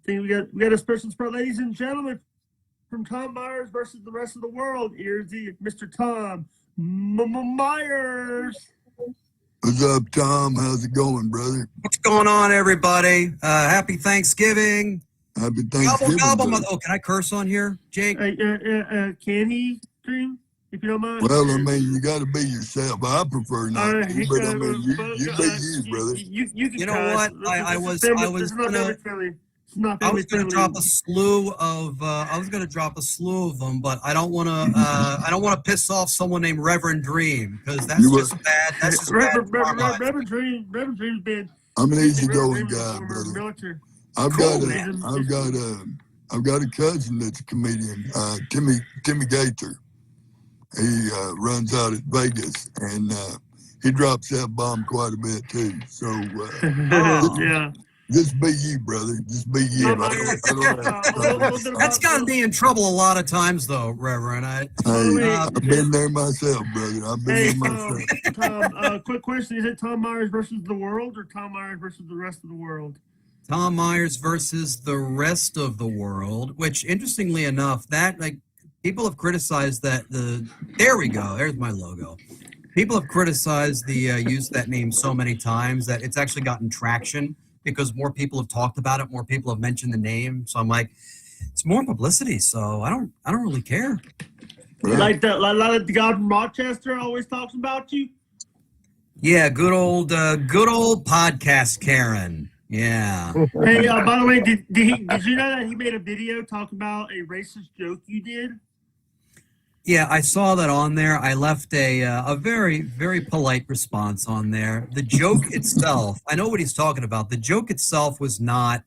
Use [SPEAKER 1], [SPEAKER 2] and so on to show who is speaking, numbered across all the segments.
[SPEAKER 1] think we got a special spot, ladies and gentlemen, from Tom Myers versus the rest of the world. Here's the Mr. Tom Myers.
[SPEAKER 2] What's up, Tom? How's it going, brother?
[SPEAKER 3] What's going on, everybody? Happy Thanksgiving.
[SPEAKER 2] Happy Thanksgiving.
[SPEAKER 3] Gobble. Oh, can I curse on here, Jake?
[SPEAKER 1] Can he, Dream? If you don't mind.
[SPEAKER 2] Well, I mean, you got to be yourself. I prefer not to, but I mean, you be you, brother.
[SPEAKER 3] You know what? I was gonna drop a slew of them, but I don't want to piss off someone named Reverend Dream, because that's just bad. That's just bad.
[SPEAKER 1] Reverend Dream's been.
[SPEAKER 2] I'm an easygoing guy, brother. I've got a cousin that's a comedian, Timmy Gaither. He runs out at Vegas, and he drops that bomb quite a bit too. So
[SPEAKER 1] yeah.
[SPEAKER 2] Just be you, brother. Just be you.
[SPEAKER 3] That's gotten me in trouble a lot of times, though, Reverend.
[SPEAKER 2] I've been there myself, brother. I've been there myself.
[SPEAKER 1] Tom, quick question: is it Tom Myers versus the world, or Tom Myers versus the rest of the world?
[SPEAKER 3] Tom Myers versus the rest of the world. Which, interestingly enough, people have criticized that there we go. There's my logo. People have criticized the use of that name so many times that it's actually gotten traction, because more people have talked about it, more people have mentioned the name. So I'm like, it's more publicity, so I don't really care.
[SPEAKER 1] Like the guy from Rochester always talks about you.
[SPEAKER 3] Yeah, good old podcast Karen. Yeah.
[SPEAKER 1] Hey, by the way, did you know that he made a video talking about a racist joke you did?
[SPEAKER 3] Yeah, I saw that on there. I left a very, very polite response on there. The joke itself, I know what he's talking about. The joke itself was not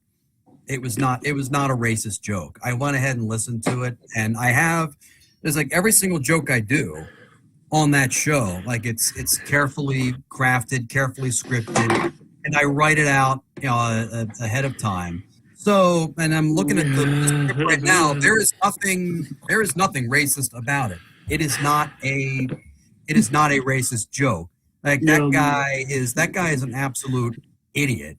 [SPEAKER 3] a racist joke. I went ahead and listened to it, and there's like every single joke I do on that show, like it's carefully crafted, carefully scripted, and I write it out, ahead of time. So, and I'm looking at the script right now. There is nothing racist about it. It is not a racist joke. Like that guy is an absolute idiot.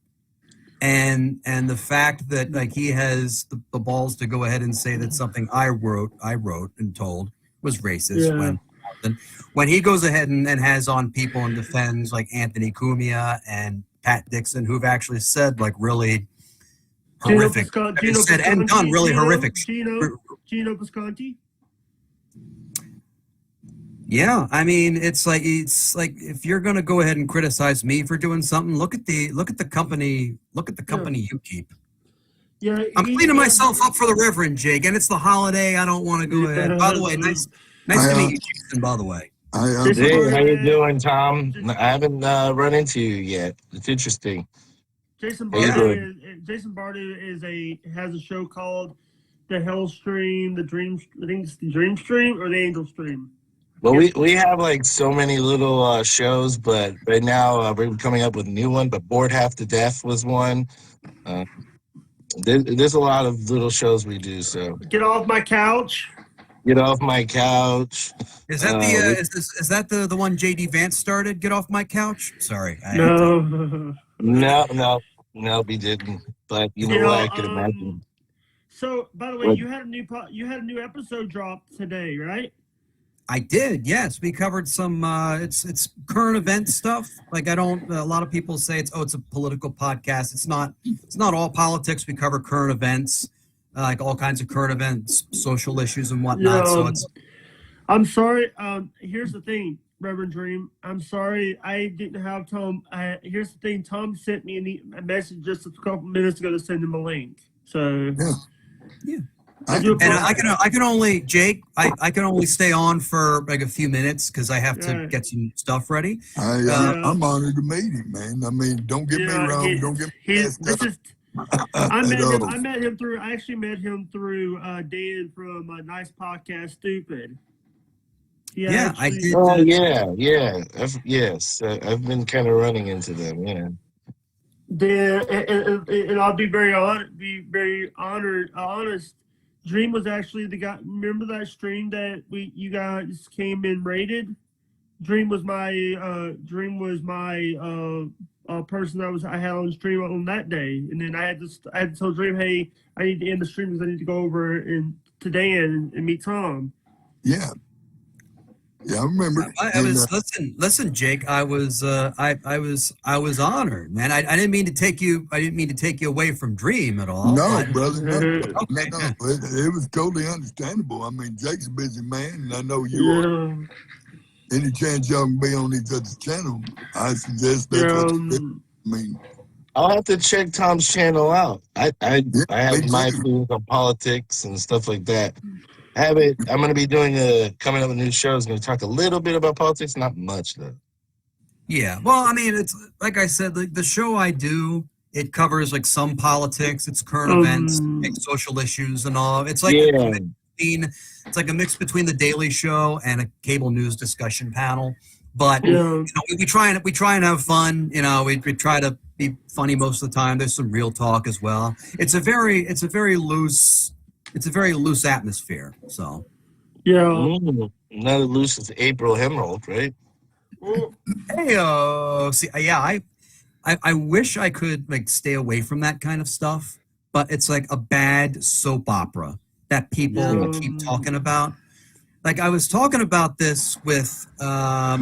[SPEAKER 3] And the fact that like he has the balls to go ahead and say that something I wrote and told was racist when he goes ahead and has on people and defends like Anthony Cumia and Pat Dixon, who've actually said like really horrific, said and done really horrific.
[SPEAKER 1] Gino Visconti.
[SPEAKER 3] Yeah, I mean, it's like if you're gonna go ahead and criticize me for doing something, look at the company you keep.
[SPEAKER 1] Yeah,
[SPEAKER 3] I'm cleaning myself up for the Reverend Jake, and it's the holiday. I don't want to go ahead. By the way, nice to meet you, Jason. By the way.
[SPEAKER 4] Hey, how you doing, Tom? I haven't run into you yet. It's interesting.
[SPEAKER 1] Jason Barty has a show called The Hell Stream, I think it's the Dream Stream or the Angel Stream.
[SPEAKER 4] Well, we have like so many little shows, but right now we're coming up with a new one. But Bored Half to Death was one. There's a lot of little shows we do. So
[SPEAKER 1] Get Off My Couch.
[SPEAKER 4] Get Off My Couch.
[SPEAKER 3] Is that is that the one JD Vance started? Get Off My Couch. Sorry.
[SPEAKER 4] No, we didn't. But you know what? I could imagine.
[SPEAKER 1] So, by the way, you had a new episode dropped today, right?
[SPEAKER 3] I did. Yes, we covered some. It's current event stuff. Like a lot of people say it's a political podcast. It's not all politics. We cover current events, like all kinds of current events, social issues and whatnot. So it's.
[SPEAKER 1] I'm sorry. Here's the thing, Reverend Dream. I'm sorry I didn't have Tom. Here's the thing. Tom sent me a message just a couple minutes ago to send him a link. So
[SPEAKER 3] yeah. I can only stay on for like a few minutes because I have to get some stuff ready.
[SPEAKER 2] I'm honored to meet him, man. I mean, don't get me wrong. Don't get me
[SPEAKER 1] I met him through. I actually met him through Dan from Nice Podcast Stupid.
[SPEAKER 3] Yeah, I did.
[SPEAKER 4] Oh yeah. Yes, I've been kind of running into them. Yeah.
[SPEAKER 1] And I'll be very honest. Dream was actually the guy. Remember that stream that you guys came and rated? Dream was my person I had on the stream on that day, and then I had to tell Dream, hey, I need to end the stream because I need to go over to Dan and meet Tom.
[SPEAKER 2] Yeah. Yeah, I remember.
[SPEAKER 3] I was listen, Jake. I was honored, man. I didn't mean to take you. I didn't mean to take you away from Dream at all.
[SPEAKER 2] No,
[SPEAKER 3] but,
[SPEAKER 2] brother. No.
[SPEAKER 3] Okay.
[SPEAKER 2] No. It was totally understandable. I mean, Jake's a busy man, and I know you are. Any chance y'all can be on each other's channel, I suggest that's what you do. I mean,
[SPEAKER 4] I'll have to check Tom's channel out. I have
[SPEAKER 2] me
[SPEAKER 4] my
[SPEAKER 2] too.
[SPEAKER 4] views on politics and stuff like that. I'm going to be coming up with new shows. Going to talk a little bit about politics, not much though.
[SPEAKER 3] Yeah. Well, I mean, it's like I said, the show I do, it covers like some politics, it's current events, like social issues, and all. It's like it's like a mix between the Daily Show and a cable news discussion panel. But you know, we try and have fun. You know, we try to be funny most of the time. There's some real talk as well. It's a very loose atmosphere. So
[SPEAKER 4] not as loose as April Emerald, right?
[SPEAKER 3] Hey, see, yeah, I wish I could like stay away from that kind of stuff, but it's like a bad soap opera that people keep talking about. Like I was talking about this with a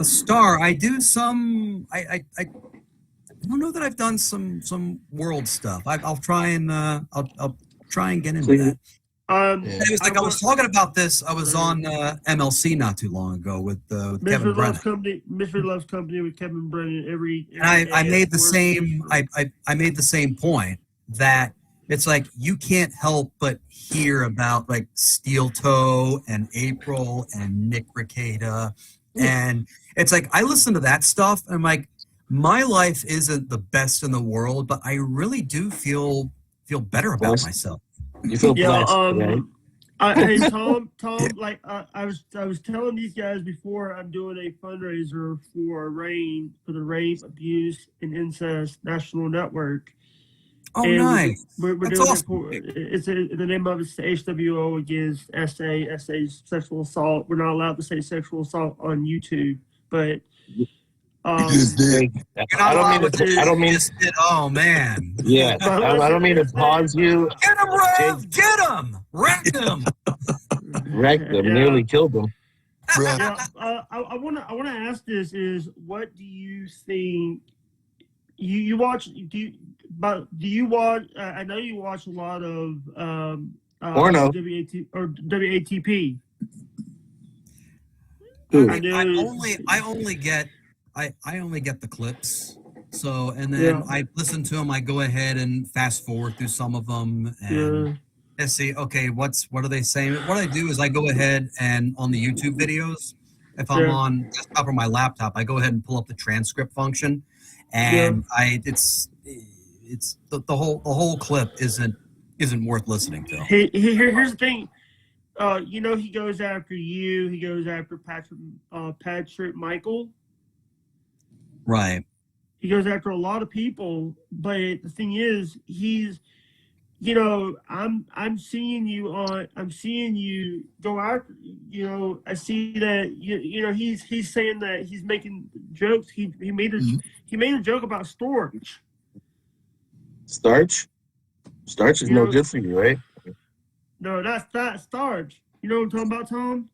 [SPEAKER 3] Star. I do some. I don't know that I've done some world stuff. I'll try and I'll try and get into that. It was like I was talking about this. I was on MLC not too long ago with Kevin Brennan.
[SPEAKER 1] Mystery Loves Company with Kevin Brennan.
[SPEAKER 3] I made the same. I made the same point that it's like you can't help but hear about like Steel Toe and April and Nick Ricada, and it's like I listen to that stuff. And I'm like, my life isn't the best in the world, but I really do feel better about myself.
[SPEAKER 4] You feel blessed, right?
[SPEAKER 1] Hey Tom, like I was telling these guys before, I'm doing a fundraiser for RAIN, for the Rape, Abuse, and Incest National Network.
[SPEAKER 3] Oh, and nice!
[SPEAKER 1] We're doing awesome. The name of it's the HWO against SA sexual assault. We're not allowed to say sexual assault on YouTube, but.
[SPEAKER 4] I don't mean.
[SPEAKER 3] Oh man!
[SPEAKER 4] Yeah, I don't mean to pause you.
[SPEAKER 3] Get him, Rev! Get him! Wreck him!
[SPEAKER 4] Wrecked them. Nearly killed them.
[SPEAKER 1] I want to ask this: is what do you think? You watch? Do you watch? I know you watch a lot of
[SPEAKER 4] Porno
[SPEAKER 1] or WATP.
[SPEAKER 3] I only get the clips. So, and then I listen to them. I go ahead and fast forward through some of them and see, okay, what are they saying? What I do is I go ahead and on the YouTube videos, if I'm on desktop or my laptop, I go ahead and pull up the transcript function, and it's the whole clip isn't worth listening to.
[SPEAKER 1] Here's the thing. You know, he goes after you. He goes after Patrick Michael.
[SPEAKER 3] Right.
[SPEAKER 1] He goes after a lot of people, but the thing is, he's, you know, I'm seeing you go after, you know, I see that you know he's saying that he's making jokes. He made a joke about storage.
[SPEAKER 4] Starch is no good for you, right?
[SPEAKER 1] No, that's not starch. You know what I'm talking about, Tom?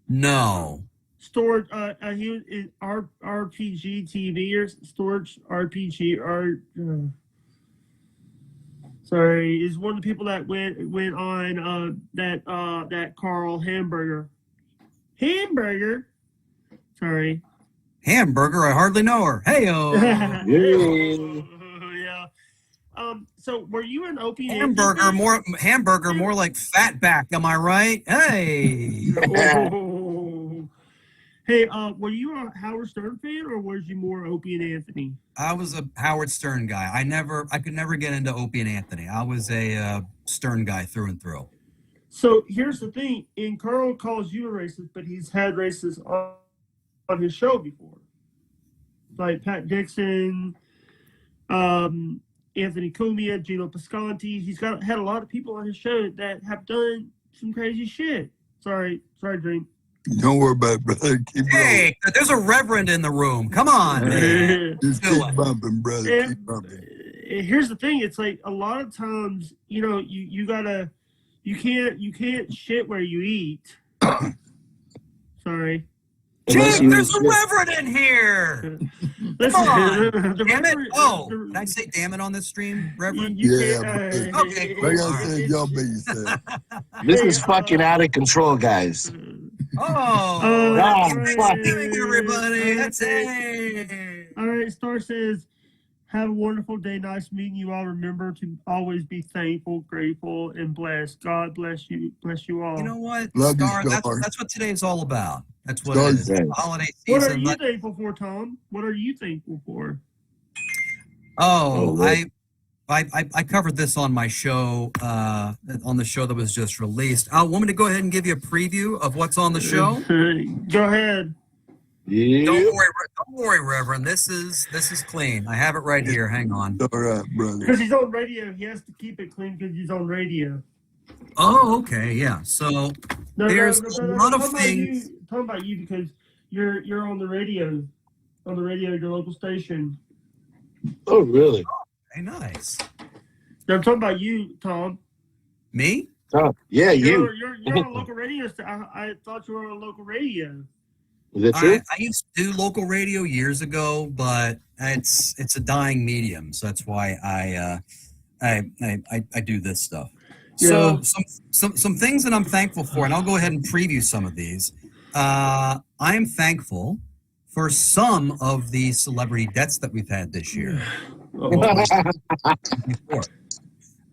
[SPEAKER 3] No.
[SPEAKER 1] Storage. He was in RPG TV or Storage RPG. Sorry, is one of the people that went on that Carl Hamburger. Sorry.
[SPEAKER 3] Hamburger. I hardly know her. Hey-o.
[SPEAKER 1] Yeah. So were you an Opie?
[SPEAKER 3] Hamburger more like fatback, am I right? Hey.
[SPEAKER 1] Hey, were you a Howard Stern fan or was you more Opie and Anthony?
[SPEAKER 3] I was a Howard Stern guy. I could never get into Opie and Anthony. I was a Stern guy through and through.
[SPEAKER 1] So here's the thing, and Carl calls you a racist, but he's had racists on his show before. Like Pat Dixon, Anthony Cumia, Gino Pascanti. He's had a lot of people on his show that have done some crazy shit. Sorry, Dream.
[SPEAKER 2] Don't worry about it, brother. Keep rolling.
[SPEAKER 3] Hey, there's a reverend in the room. Come on, man.
[SPEAKER 2] Just
[SPEAKER 3] Do
[SPEAKER 2] keep
[SPEAKER 3] it.
[SPEAKER 2] bumping, brother.
[SPEAKER 1] And
[SPEAKER 2] Keep bumping.
[SPEAKER 1] here's the thing: it's like a lot of times, you gotta, you can't shit where you eat. Sorry.
[SPEAKER 4] Unless
[SPEAKER 3] Jake,
[SPEAKER 4] you
[SPEAKER 3] there's a
[SPEAKER 4] shit.
[SPEAKER 3] reverend in here.
[SPEAKER 1] Listen,
[SPEAKER 3] Come on.
[SPEAKER 1] the
[SPEAKER 3] Damn it.
[SPEAKER 1] reverend-
[SPEAKER 3] Oh,
[SPEAKER 1] the-
[SPEAKER 3] can I say damn it on this stream, Reverend?
[SPEAKER 1] you
[SPEAKER 2] Yeah,
[SPEAKER 1] can't,
[SPEAKER 2] but
[SPEAKER 3] Okay, cool.
[SPEAKER 2] like I
[SPEAKER 3] All right.
[SPEAKER 2] said, y'all be yourself.
[SPEAKER 4] This is fucking out of control, guys.
[SPEAKER 3] Oh,
[SPEAKER 4] Ah,
[SPEAKER 3] happy
[SPEAKER 4] fuck.
[SPEAKER 3] Thanksgiving, everybody.
[SPEAKER 1] Uh,
[SPEAKER 3] That's it.
[SPEAKER 1] All right, Star says, have a wonderful day. Nice meeting you all. Remember to always be thankful, grateful, and blessed. God bless you. Bless you all.
[SPEAKER 3] You know what,
[SPEAKER 2] Love you,
[SPEAKER 3] Star?
[SPEAKER 2] Star.
[SPEAKER 3] That's what today's all about. That's what
[SPEAKER 2] Star,
[SPEAKER 3] it is.
[SPEAKER 4] right.
[SPEAKER 3] The holiday
[SPEAKER 1] What
[SPEAKER 3] season.
[SPEAKER 1] are you thankful for, Tom? What are you thankful for?
[SPEAKER 3] Oh,
[SPEAKER 4] Lord.
[SPEAKER 3] I covered this on my show, on the show that was just released. Want me to go ahead and give you a preview of what's on the show?
[SPEAKER 1] Go ahead.
[SPEAKER 4] Yeah.
[SPEAKER 3] Don't worry, Reverend. This is clean. I have it right here. Hang on.
[SPEAKER 2] all right, brother.
[SPEAKER 1] Because he's on radio, he has to keep it clean because he's on radio.
[SPEAKER 3] Oh, okay, yeah. So there's a lot of things.
[SPEAKER 1] Talking about you because you're on the radio, your local station.
[SPEAKER 4] Oh, really?
[SPEAKER 3] Hey, nice.
[SPEAKER 1] No, I'm talking about you, Tom.
[SPEAKER 3] Me?
[SPEAKER 4] Oh, yeah, you.
[SPEAKER 1] You're on a local radio. I thought you were on a local radio.
[SPEAKER 4] Is that true?
[SPEAKER 3] I used to do local radio years ago, but it's a dying medium, so that's why I do this stuff. So some things that I'm thankful for, and I'll go ahead and preview some of these. I am thankful for some of the celebrity deaths that we've had this year.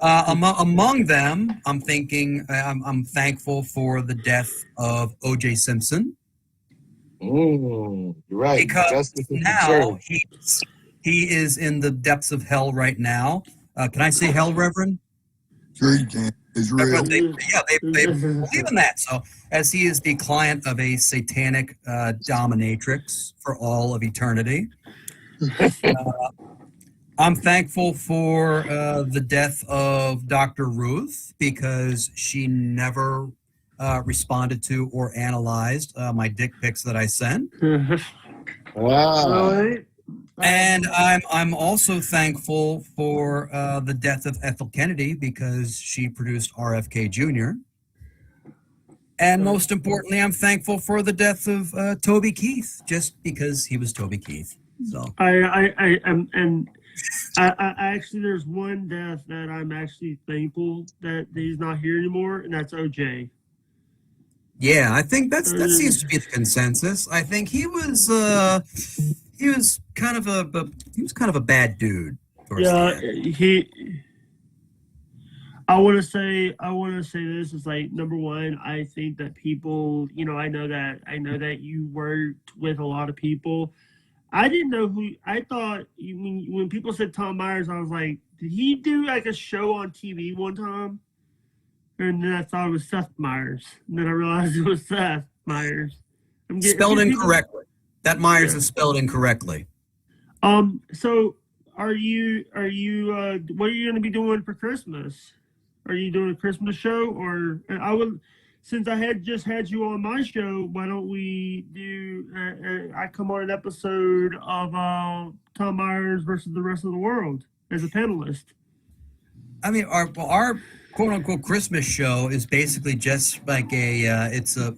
[SPEAKER 3] Among them, I'm thinking I'm thankful for the death of O.J. Simpson.
[SPEAKER 4] You're right.
[SPEAKER 3] Because
[SPEAKER 4] Justice is
[SPEAKER 3] now
[SPEAKER 4] deserved.
[SPEAKER 3] he is in the depths of hell right now. Can I say hell, Reverend?
[SPEAKER 2] Sure you can. It's real.
[SPEAKER 3] Reverend, they believe in that. So, as he is the client of a satanic dominatrix for all of eternity, I'm thankful for the death of Dr. Ruth because she never responded to or analyzed my dick pics that I sent.
[SPEAKER 4] Wow.
[SPEAKER 1] Really?
[SPEAKER 3] And I'm also thankful for the death of Ethel Kennedy because she produced RFK Jr. And most importantly, I'm thankful for the death of Toby Keith just because he was Toby Keith. So
[SPEAKER 1] I actually, there's one death that I'm actually thankful that he's not here anymore, and that's OJ.
[SPEAKER 3] yeah, I think that seems to be the consensus. I think he was kind of a bad dude.
[SPEAKER 1] Yeah, I want to say this is like number one. I think that people, I know that you worked with a lot of people. I didn't know who. I thought when people said Tom Myers, I was like, did he do like a show on TV one time? And then I thought it was Seth Myers. And then I realized it was Seth Myers.
[SPEAKER 3] Spelled incorrectly. That Myers is spelled incorrectly.
[SPEAKER 1] So are you what are you going to be doing for Christmas? Are you doing a Christmas show, or since I just had you on my show, why don't we do I come on an episode of Tom Myers versus the rest of the world as a panelist?
[SPEAKER 3] I mean, our quote unquote Christmas show is basically just like it's a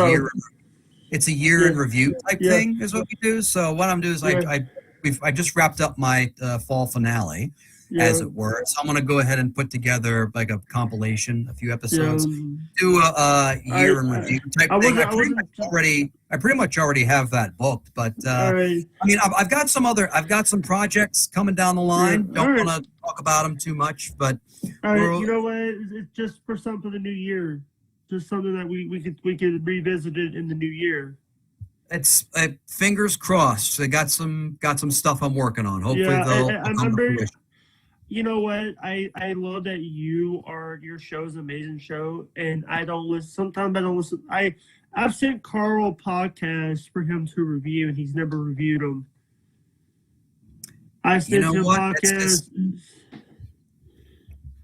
[SPEAKER 3] year. It's a year in review type thing is what we do. So what I'm doing is I just wrapped up my fall finale, as it were. So I'm going to go ahead and put together like a compilation, a few episodes, do a year in review type thing. I pretty much already have that booked, but I mean, I've got some projects coming down the line. Don't want to talk about them too much, but
[SPEAKER 1] you know what? It's just for something for the new year. Just something that we could revisit it in the new year.
[SPEAKER 3] It's fingers crossed. I got some stuff I'm working on. Hopefully they'll come to fruition.
[SPEAKER 1] You know what? I love that your show's an amazing show, and I don't listen. Sometimes I don't listen. I've sent Carl podcasts for him to review, and he's never reviewed them. I sent him podcasts.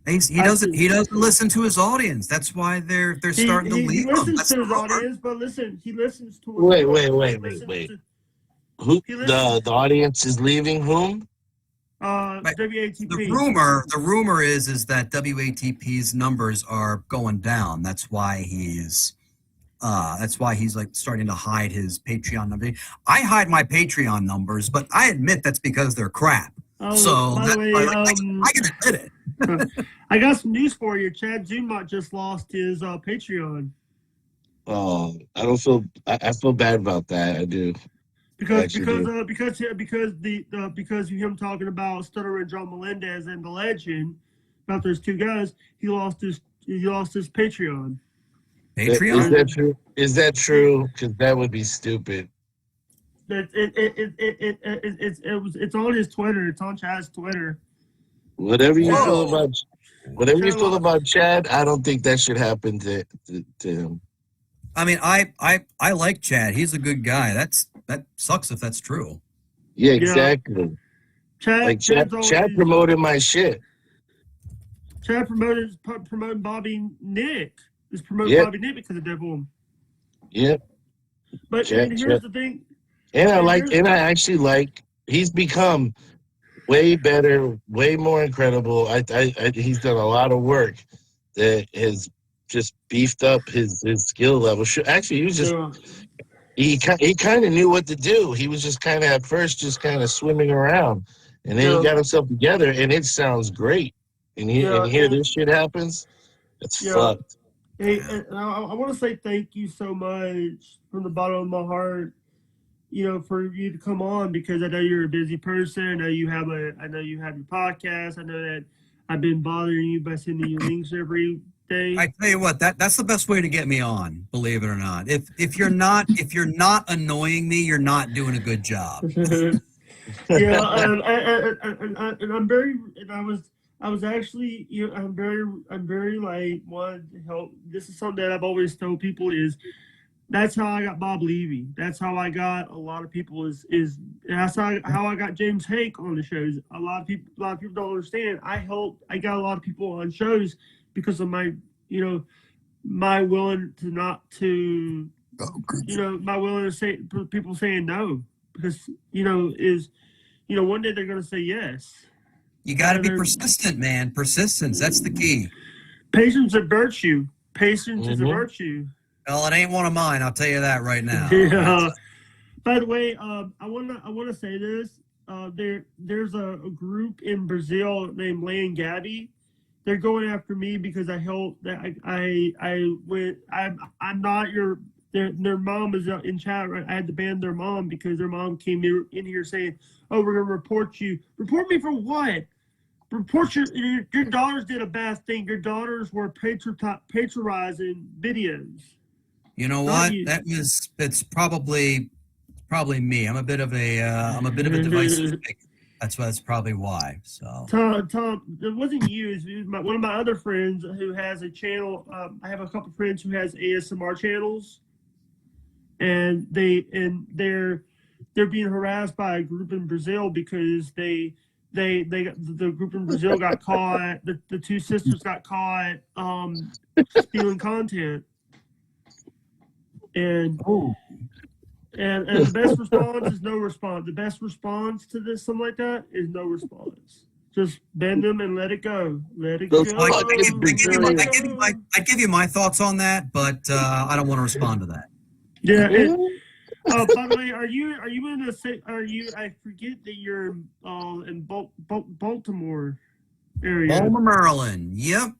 [SPEAKER 3] He doesn't listen to his audience. That's why they're starting to
[SPEAKER 1] He
[SPEAKER 3] leave him.
[SPEAKER 1] listens
[SPEAKER 3] That's
[SPEAKER 1] to
[SPEAKER 3] the
[SPEAKER 1] his
[SPEAKER 3] rumor.
[SPEAKER 1] audience, but listen, he listens to us.
[SPEAKER 4] Wait. Who
[SPEAKER 1] He listens.
[SPEAKER 4] the audience is leaving whom?
[SPEAKER 3] Right.
[SPEAKER 1] WATP.
[SPEAKER 3] The rumor is that WATP's numbers are going down. That's why he's like starting to hide his Patreon number. I hide my Patreon numbers, but I admit that's because they're crap. So
[SPEAKER 1] By the way,
[SPEAKER 3] I can admit it.
[SPEAKER 1] I got some news for you. Chad Zumot just lost his Patreon.
[SPEAKER 4] Oh, I feel bad about that. I do.
[SPEAKER 1] Because of him talking about Stuttering John Melendez and the legend about those two guys, he lost his Patreon.
[SPEAKER 3] Patreon?
[SPEAKER 4] Is that true? Is that true? Because that would be stupid.
[SPEAKER 1] It's on his Twitter. It's on Chad's Twitter.
[SPEAKER 4] Whatever you feel about Chad, I don't think that should happen to him.
[SPEAKER 3] I mean, I like Chad. He's a good guy. That sucks if that's true.
[SPEAKER 4] Yeah, exactly.
[SPEAKER 1] Chad
[SPEAKER 4] promoted my shit.
[SPEAKER 1] Chad promoting Bobby Nick. Is promoting Bobby Nick because of Deadpool.
[SPEAKER 4] Yep.
[SPEAKER 1] But here's the thing.
[SPEAKER 4] And I actually like. He's become way better, way more incredible. He's done a lot of work that has just beefed up his skill level. Actually, he was just he kind of knew what to do. He was just kind of at first just kind of swimming around, and then he got himself together, and it sounds great. And here this shit happens. It's fucked.
[SPEAKER 1] Hey, and I want to say thank you so much from the bottom of my heart. For you to come on, because I know you're a busy person. I know you have your podcast. I know that I've been bothering you by sending you links every day.
[SPEAKER 3] I tell you what, that's the best way to get me on, believe it or not. If you're not annoying me, you're not doing a good job.
[SPEAKER 1] And I was actually, I'm very like wanted to help. This is something that I've always told people is. That's how I got Bob Levy. That's how I got a lot of people. That's how I got James Hake on the shows. A lot of people don't understand. I got a lot of people on shows because of my willing to not to, my willing to say people saying no because one day they're gonna say yes.
[SPEAKER 3] You got to be persistent, man. Persistence. That's the key.
[SPEAKER 1] Patience is a virtue. Patience is a virtue.
[SPEAKER 3] Well, it ain't one of mine. I'll tell you that right now.
[SPEAKER 1] Yeah. By the way, I wanna say this. There's a group in Brazil named Land Gabby. They're going after me because I helped. I'm not your. Their mom is in chat. Right? I had to ban their mom because their mom came in here saying, "Oh, we're gonna report you. Report me for what? Report your daughters did a bad thing. Your daughters were patronizing videos."
[SPEAKER 3] You know what? It's probably me. I'm a bit of a divisive figure. That's probably why. So
[SPEAKER 1] Tom, it wasn't you. It was one of my other friends who has a channel. I have a couple friends who has ASMR channels, and they're being harassed by a group in Brazil because the group in Brazil got caught. The two sisters got caught stealing content. And the best response is no response. The best response to this, something like that, is no response. Just bend them and let it go. Let it go.
[SPEAKER 3] I give you my thoughts on that, but I don't want to respond to that.
[SPEAKER 1] Yeah. By the way, are you in I forget that you're in Baltimore area.
[SPEAKER 3] Baltimore, Maryland. Yep.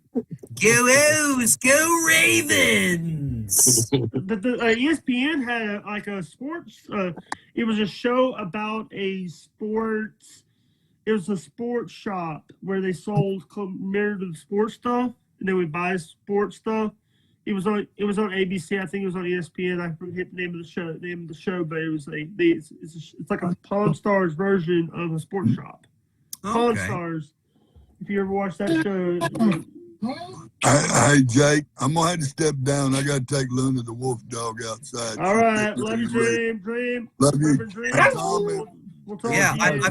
[SPEAKER 3] Go O's, go Ravens.
[SPEAKER 1] The ESPN had a sports. It was a show about a sports. It was a sports shop where they sold commemorative sports stuff, and they would buy sports stuff. It was on ABC. I think it was on ESPN. I forget the name of the show, but it was it's like a Pawn Stars version of a sports shop. Pawn Stars. If you ever watched that show.
[SPEAKER 2] Hey, Jake, I'm going to have to step down. I got to take Luna the wolf dog outside.
[SPEAKER 1] All right. Love you, Dream.
[SPEAKER 2] Love you.
[SPEAKER 1] Dream.
[SPEAKER 2] Hey, Tom,
[SPEAKER 1] We'll talk
[SPEAKER 3] Yeah,
[SPEAKER 1] to you.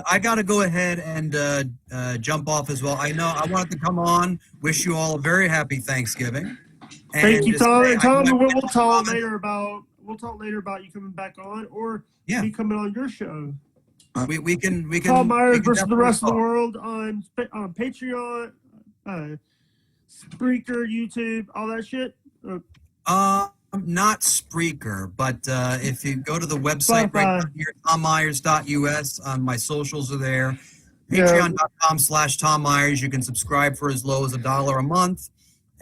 [SPEAKER 3] I gotta go ahead and jump off as well. I know I wanted to come on. Wish you all a very happy Thanksgiving.
[SPEAKER 1] Thank
[SPEAKER 3] And
[SPEAKER 1] you,
[SPEAKER 3] just
[SPEAKER 1] Tom.
[SPEAKER 3] say,
[SPEAKER 1] And
[SPEAKER 3] I know
[SPEAKER 1] Tom,
[SPEAKER 3] I
[SPEAKER 1] we'll
[SPEAKER 3] mentioned
[SPEAKER 1] talk
[SPEAKER 3] Tom and-
[SPEAKER 1] later about you coming back on, or
[SPEAKER 3] Yeah.
[SPEAKER 1] me coming on your show.
[SPEAKER 3] We can
[SPEAKER 1] Tom Myers
[SPEAKER 3] we can
[SPEAKER 1] versus the rest of the
[SPEAKER 3] definitely
[SPEAKER 1] world on Patreon, Spreaker, YouTube, all that shit.
[SPEAKER 3] talk. Not Spreaker, but if you go to the website right
[SPEAKER 1] Spotify.
[SPEAKER 3] here, tommyers.us, my socials are there.
[SPEAKER 1] Yeah.
[SPEAKER 3] Patreon.com/Tom Myers. You can subscribe for as low as $1 a month,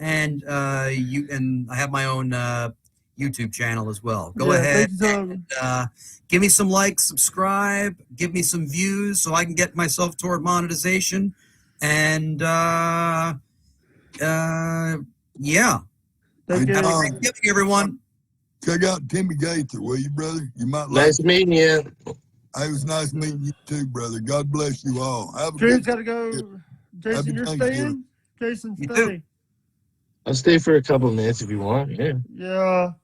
[SPEAKER 3] and I have my own YouTube channel as well. Go ahead and give me some likes, subscribe, give me some views so I can get myself toward monetization, and yeah.
[SPEAKER 1] Thank you.
[SPEAKER 3] Happy Thanksgiving, everyone.
[SPEAKER 2] Check out Timmy Gaither, will you, brother? You might like
[SPEAKER 4] Nice meeting you.
[SPEAKER 2] It was nice meeting you too, brother. God bless you all. Have a
[SPEAKER 1] Dream's
[SPEAKER 2] good
[SPEAKER 1] got to go. Jason,
[SPEAKER 2] Happy
[SPEAKER 1] you're
[SPEAKER 2] Thanksgiving.
[SPEAKER 1] staying? Jason,
[SPEAKER 3] You
[SPEAKER 1] stay.
[SPEAKER 3] too.
[SPEAKER 4] I'll stay for a couple minutes if you want. Yeah.
[SPEAKER 1] Yeah.